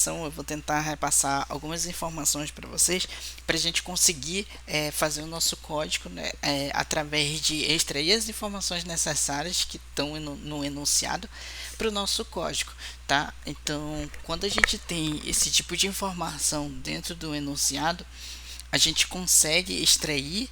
Eu vou tentar repassar algumas informações para vocês, para a gente conseguir fazer o nosso código, né, através de extrair as informações necessárias que estão no enunciado para o nosso código, tá? Então, quando a gente tem esse tipo de informação dentro do enunciado, a gente consegue extrair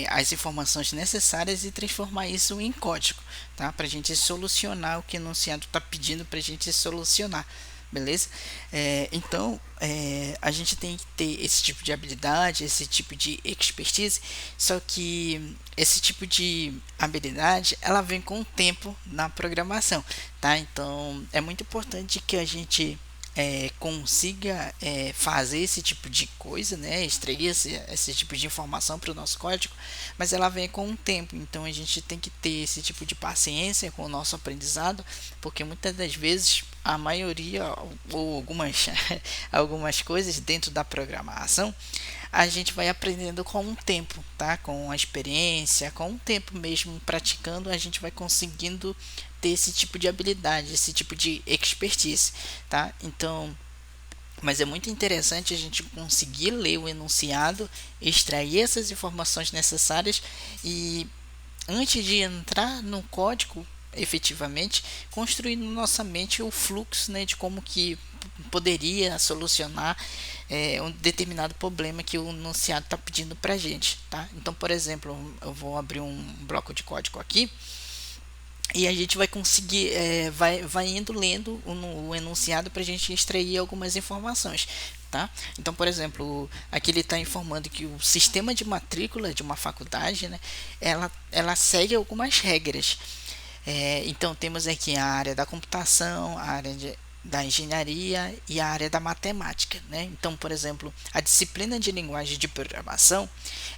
as informações necessárias e transformar isso em código, tá? Para a gente solucionar o que o enunciado está pedindo para a gente solucionar, beleza? A gente tem que ter esse tipo de habilidade, esse tipo de expertise, só que esse tipo de habilidade ela vem com o tempo na programação, tá? Então é muito importante que a gente consiga fazer esse tipo de coisa, né, extrair esse tipo de informação para o nosso código, mas ela vem com um tempo, então a gente tem que ter esse tipo de paciência com o nosso aprendizado, porque muitas das vezes a maioria ou algumas, algumas coisas dentro da programação a gente vai aprendendo com o tempo, tá? Com a experiência, com o tempo mesmo praticando, a gente vai conseguindo ter esse tipo de habilidade, esse tipo de expertise, tá? Então, mas é muito interessante a gente conseguir ler o enunciado, extrair essas informações necessárias e antes de entrar no código efetivamente construir na nossa mente o fluxo, né, de como que poderia solucionar um determinado problema que o enunciado está pedindo para a gente, tá? Então, por exemplo, eu vou abrir um bloco de código aqui e a gente vai conseguir, vai indo lendo o enunciado para a gente extrair algumas informações. Tá? Então, por exemplo, aqui ele está informando que o sistema de matrícula de uma faculdade, né, ela segue algumas regras. Então, temos aqui a área da computação, a área da engenharia e a área da matemática, né? Então, por exemplo, a disciplina de linguagem de programação,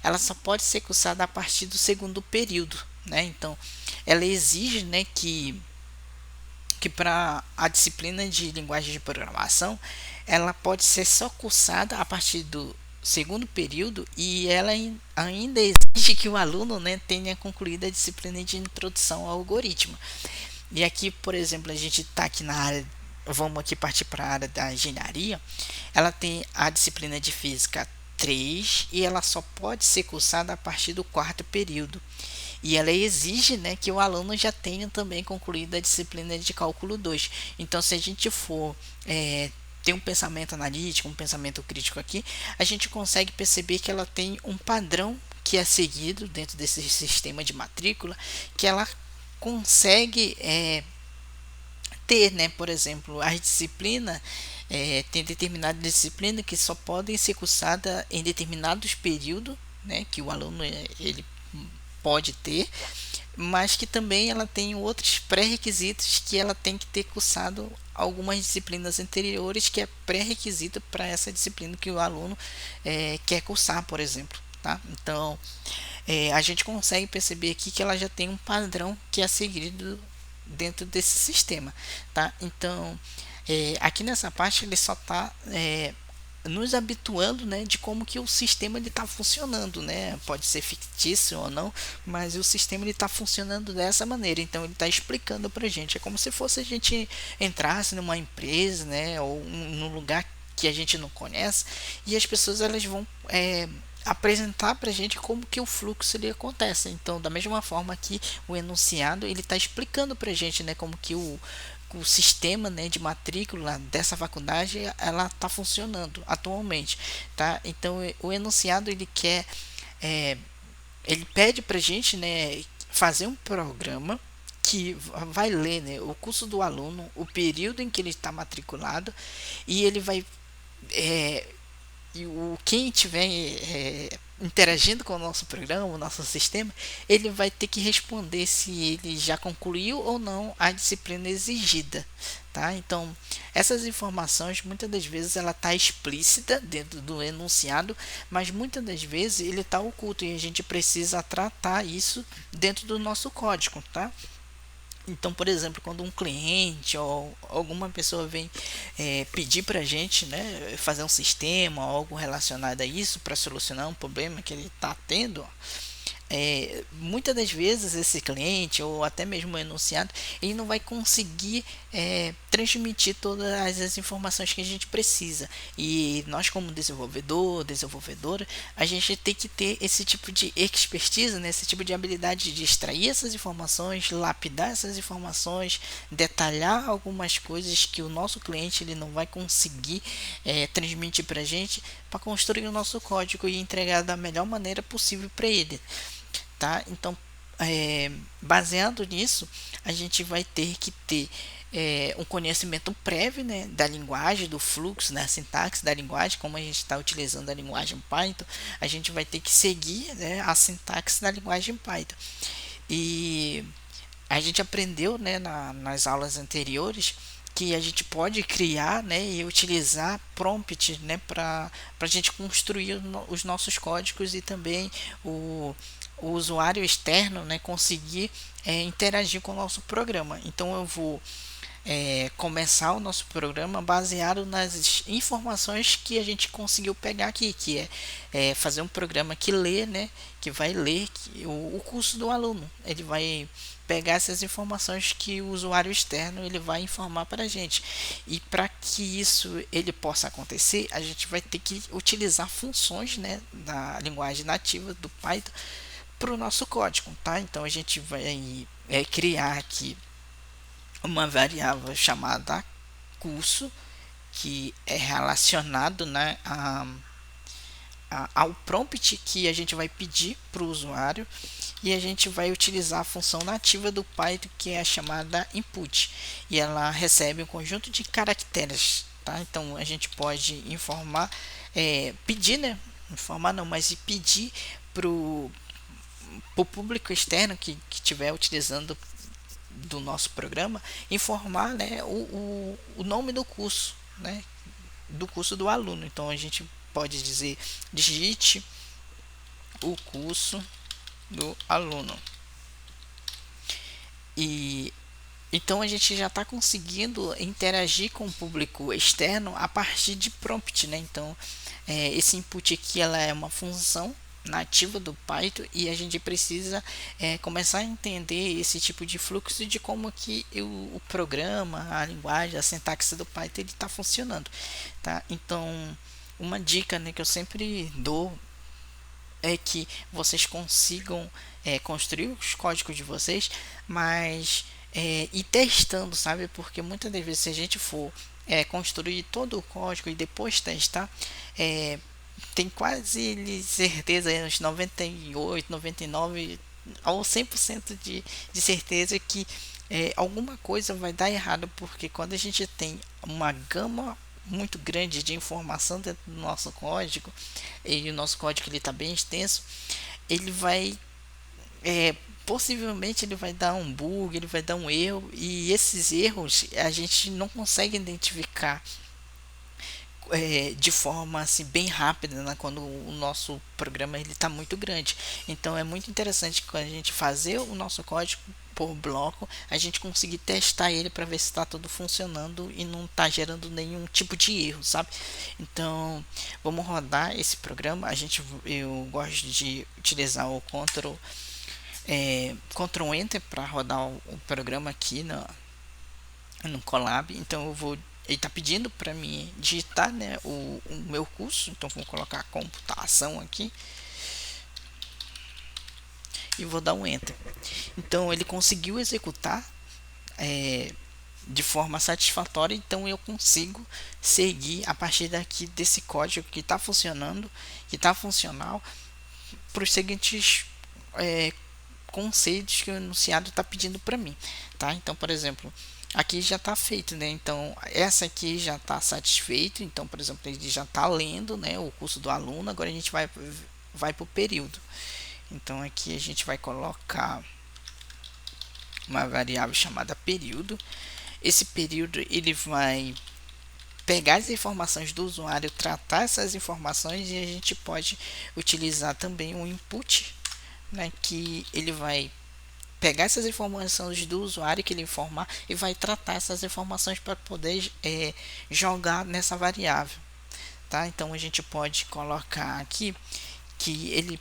ela só pode ser cursada a partir do segundo período, né? Então, ela exige, né, que para a disciplina de linguagem de programação, ela pode ser só cursada a partir do segundo período e ela ainda exige que o aluno, né, tenha concluído a disciplina de introdução ao algoritmo. E aqui, por exemplo, a gente está aqui na área, vamos aqui partir para a área da engenharia, ela tem a disciplina de física 3 e ela só pode ser cursada a partir do quarto período. E ela exige, né, que o aluno já tenha também concluído a disciplina de cálculo 2. Então, se a gente for ter um pensamento analítico, um pensamento crítico aqui, a gente consegue perceber que ela tem um padrão que é seguido dentro desse sistema de matrícula, que ela consegue ter, né, por exemplo, a disciplina tem determinada disciplina que só podem ser cursadas em determinados períodos, né, que o aluno ele pode ter, mas que também ela tem outros pré-requisitos que ela tem que ter cursado algumas disciplinas anteriores que é pré-requisito para essa disciplina que o aluno quer cursar, por exemplo. Tá? Então, a gente consegue perceber aqui que ela já tem um padrão que é seguido dentro desse sistema. Tá? Então, aqui nessa parte ele só está nos habituando, né, de como que o sistema está funcionando, né? Pode ser fictício ou não, mas o sistema ele está funcionando dessa maneira. Então ele está explicando para a gente. É como se fosse a gente entrasse numa empresa, né, ou num lugar que a gente não conhece e as pessoas elas vão apresentar para a gente como que o fluxo ele acontece. Então, da mesma forma que o enunciado ele está explicando para a gente, né, como que o sistema, né, de matrícula dessa faculdade ela está funcionando atualmente, tá? Então o enunciado ele quer ele pede para a gente, né, fazer um programa que vai ler, né, o curso do aluno, o período em que ele está matriculado e ele vai e o quem estiver interagindo com o nosso programa, o nosso sistema, ele vai ter que responder se ele já concluiu ou não a disciplina exigida, tá? Então, essas informações muitas das vezes ela está explícita dentro do enunciado, mas muitas das vezes ele está oculto e a gente precisa tratar isso dentro do nosso código, tá? Então, por exemplo, quando um cliente ou alguma pessoa vem pedir para a gente, né, fazer um sistema ou algo relacionado a isso para solucionar um problema que ele está tendo, muitas das vezes esse cliente ou até mesmo o enunciado ele não vai conseguir transmitir todas as informações que a gente precisa, e nós como desenvolvedora, a gente tem que ter esse tipo de expertise, né? Esse tipo de habilidade de extrair essas informações, lapidar essas informações, detalhar algumas coisas que o nosso cliente ele não vai conseguir transmitir para a gente, para construir o nosso código e entregar da melhor maneira possível para ele, tá? Então, baseado nisso, a gente vai ter que ter um conhecimento prévio, né, da linguagem, do fluxo, da sintaxe da linguagem. Como a gente está utilizando a linguagem Python, a gente vai ter que seguir, né, a sintaxe da linguagem Python. E a gente aprendeu, né, nas aulas anteriores, que a gente pode criar, né, e utilizar prompt, né, para a gente construir os nossos códigos, e também o usuário externo, né, conseguir interagir com o nosso programa. Então eu vou começar o nosso programa baseado nas informações que a gente conseguiu pegar aqui, que é fazer um programa que lê, né, que vai ler o curso do aluno. Ele vai pegar essas informações que o usuário externo ele vai informar para a gente, e para que isso ele possa acontecer, a gente vai ter que utilizar funções, né, da linguagem nativa do Python para o nosso código, tá? Então a gente vai criar aqui uma variável chamada curso, que é relacionado, né, ao prompt que a gente vai pedir para o usuário, e a gente vai utilizar a função nativa do Python, que é a chamada input, e ela recebe um conjunto de caracteres, tá? Então a gente pode informar, pedir, né, informar não, mas pedir para o público externo que estiver utilizando do nosso programa, informar, né, o nome do curso, né, do curso do aluno. Então a gente pode dizer: digite o curso do aluno. E então a gente já está conseguindo interagir com o público externo a partir de prompt, né? Então esse input aqui ela é uma função nativa do Python, e a gente precisa começar a entender esse tipo de fluxo, de como que o programa, a linguagem, a sintaxe do Python ele está funcionando, tá? Então uma dica, né, que eu sempre dou é que vocês consigam construir os códigos de vocês, mas ir testando, sabe? Porque muitas das vezes, se a gente for construir todo o código e depois testar, tem quase certeza, uns 98, 99 ou 100% de certeza que alguma coisa vai dar errado, porque quando a gente tem uma gama muito grande de informação dentro do nosso código, e o nosso código ele está bem extenso, ele vai possivelmente ele vai dar um bug, ele vai dar um erro, e esses erros a gente não consegue identificar de forma assim bem rápida, né, quando o nosso programa ele está muito grande. Então é muito interessante quando a gente fazer o nosso código por bloco, a gente conseguir testar ele para ver se está tudo funcionando e não está gerando nenhum tipo de erro, sabe? Então vamos rodar esse programa. Eu gosto de utilizar o Ctrl Enter para rodar o programa aqui no Colab. Então eu vou, ele está pedindo para mim digitar, né, o meu curso, então vou colocar computação aqui e vou dar um enter. Então ele conseguiu executar de forma satisfatória, então eu consigo seguir a partir daqui desse código que está funcionando, que está funcional, para os seguintes conceitos que o enunciado está pedindo para mim, tá? Então, por exemplo, aqui já está feito, né? Então essa aqui já está satisfeito. Então, por exemplo, ele já está lendo, né, o curso do aluno. Agora a gente vai para o período. Então aqui a gente vai colocar uma variável chamada período. Esse período ele vai pegar as informações do usuário, tratar essas informações, e a gente pode utilizar também um input, né, que ele vai pegar essas informações do usuário que ele informar e vai tratar essas informações para poder jogar nessa variável, tá? Então a gente pode colocar aqui que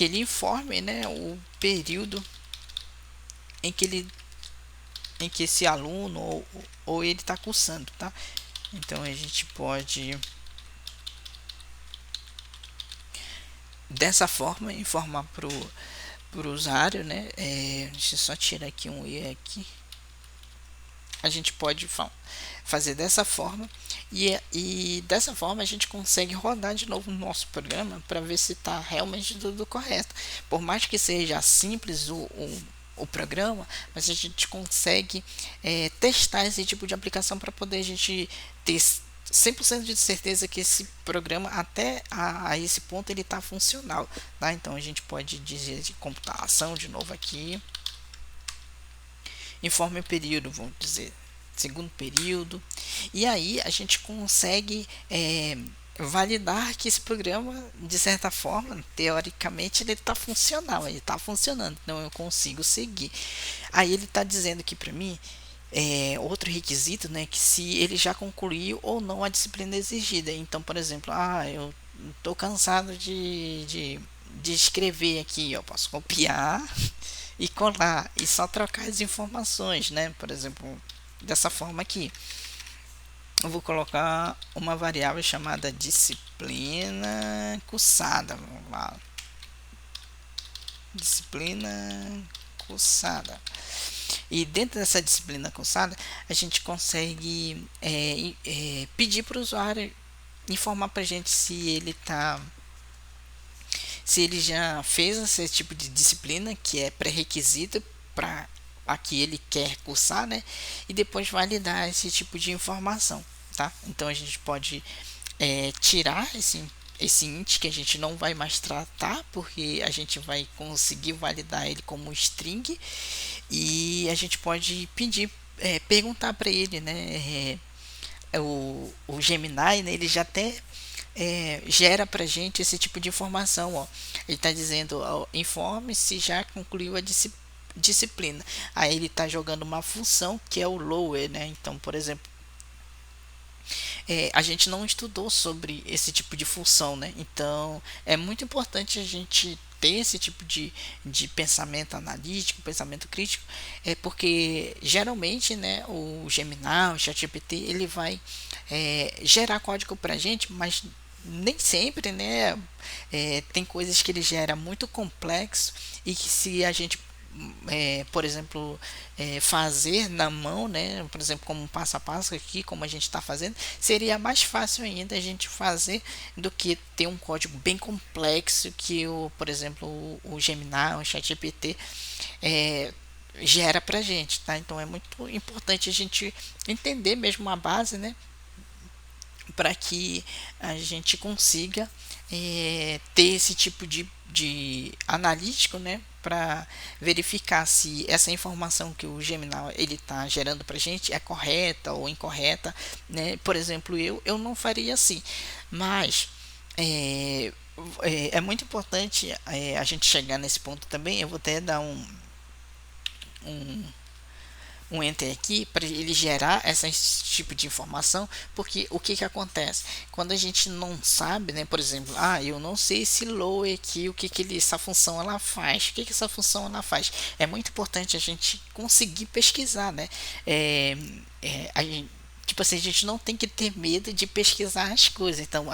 que ele informe, né, o período em que ele em que esse aluno ou ele está cursando, tá? Então a gente pode dessa forma informar pro usuário, né? Deixa eu só tirar aqui um e aqui. A gente pode fazer dessa forma e dessa forma a gente consegue rodar de novo o nosso programa para ver se está realmente tudo correto. Por mais que seja simples o programa, mas a gente consegue testar esse tipo de aplicação para poder a gente ter 100% de certeza que esse programa até a esse ponto ele está funcional, tá? Então a gente pode dizer de computação de novo aqui, informe o período, vamos dizer segundo período, e aí a gente consegue validar que esse programa, de certa forma, teoricamente ele está funcional, ele está funcionando, então eu consigo seguir. Aí ele está dizendo aqui para mim outro requisito, né, que se ele já concluiu ou não a disciplina exigida. Então, por exemplo, eu estou cansado de escrever aqui, eu posso copiar e colar e só trocar as informações, né? Por exemplo, dessa forma aqui, eu vou colocar uma variável chamada disciplina cursada, vamos lá, disciplina cursada. E dentro dessa disciplina cursada, a gente consegue pedir para o usuário informar para a gente se ele já fez esse tipo de disciplina que é pré-requisito para a que ele quer cursar, né? E depois validar esse tipo de informação, tá? Então a gente pode tirar esse int que a gente não vai mais tratar, porque a gente vai conseguir validar ele como string, e a gente pode pedir, perguntar para ele, né? O Gemini, né, ele já até gera para gente esse tipo de informação, ó. Ele está dizendo, ó, informe se já concluiu a disciplina. Aí ele está jogando uma função que é o lower, né? Então, por exemplo, a gente não estudou sobre esse tipo de função, né? Então é muito importante a gente ter esse tipo de pensamento analítico, pensamento crítico, porque geralmente, né, o Gemini, o ChatGPT, ele vai gerar código para a gente, mas nem sempre, né, tem coisas que ele gera muito complexo e que se a gente por exemplo, fazer na mão, né? Por exemplo, como um passo a passo aqui, como a gente está fazendo, seria mais fácil ainda a gente fazer do que ter um código bem complexo que por exemplo, o Gemini, o ChatGPT gera para gente, tá? Então é muito importante a gente entender mesmo a base, né? Para que a gente consiga ter esse tipo de analítico, né, para verificar se essa informação que o Gemini ele está gerando para a gente é correta ou incorreta, né? Por exemplo, eu não faria assim, mas é muito importante a gente chegar nesse ponto também. Eu vou até dar um um enter aqui para ele gerar esse tipo de informação, porque o que acontece quando a gente não sabe, né? Por exemplo, eu não sei esse lower aqui, o que essa função ela faz, o que essa função ela faz. É muito importante a gente conseguir pesquisar, né? A gente, tipo assim, a gente não tem que ter medo de pesquisar as coisas. Então,